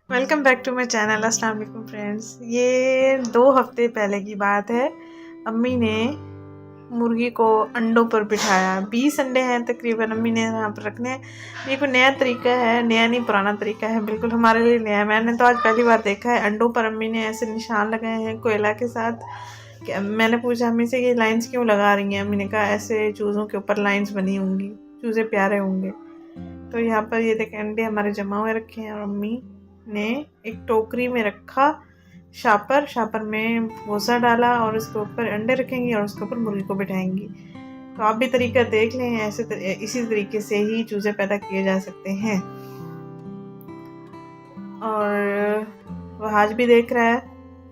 Welcome back to my channel. अस्सलाम वालेकुम friends. ये 2 हफ्ते पहले की बात है। अम्मी ने मुर्गी को अंडों पर बिठाया। 20 अंडे हैं तकरीबन अम्मी ने यहाँ पर रखने हैं। ये कोई नया तरीका है, नया नहीं पुराना तरीका है, बिल्कुल हमारे लिए नया है। मैंने तो आज पहली बार देखा है। अंडों पर अम्मी ने ऐसे निशान लगाए हैं कोयला के साथ। मैंने पूछा अम्मी से ये लाइंस क्यों लगा रही हैं। अम्मी ने कहा ऐसे चूज़ों के ऊपर लाइंस बनी होंगी, चूज़े प्यारे होंगे। तो यहाँ पर ये देखें अंडे हमारे जमा हुए रखे हैं और अम्मी ने एक टोकरी में रखा, शापर में भूसा डाला और उसके ऊपर अंडे रखेंगी और उसके ऊपर मुर्गी को बिठाएंगी। तो आप भी तरीका देख लें, इसी तरीके से ही चूज़े पैदा किए जा सकते हैं। और वह आज भी देख रहा है,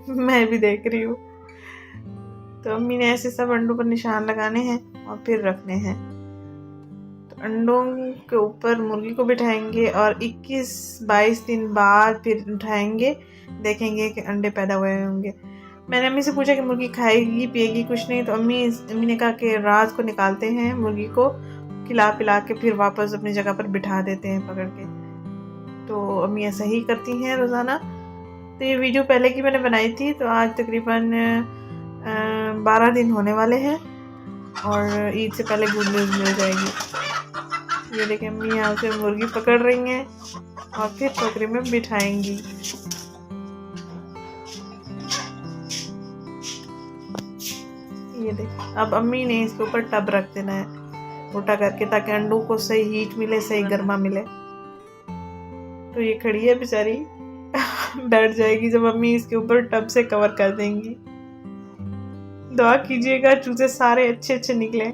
मैं भी देख रही हूँ। तो अम्मी ने ऐसे सब अंडों पर निशान लगाने हैं और फिर रखने हैं। तो अंडों के ऊपर मुर्गी को बिठाएंगे और 21-22 दिन बाद फिर उठाएंगे, देखेंगे कि अंडे पैदा हुए होंगे। मैंने अम्मी से पूछा कि मुर्गी खाएगी पिएगी कुछ नहीं, तो अम्मी ने कहा कि रात को निकालते हैं मुर्गी को, खिला पिला के फिर वापस अपनी जगह पर बिठा देते हैं पकड़ के। तो अम्मी ऐसा ही करती हैं रोज़ाना। तो ये वीडियो पहले की मैंने बनाई थी। तो आज तकरीबन 12 दिन होने वाले हैं और ईद से पहले गुड न्यूज़ मिल जाएगी। ये देखें अम्मी यहाँ से मुर्गी पकड़ रही हैं और फिर टोकरी में बिठाएंगी। ये देखें अब अम्मी ने इसके ऊपर टब रख देना है उल्टा करके, ताकि अंडों को सही हीट मिले, सही गर्मा मिले। तो ये खड़ी है बेचारी बैठ जाएगी जब अम्मी इसके ऊपर टब से कवर कर देंगी। दुआ कीजिएगा चूजे सारे अच्छे निकले।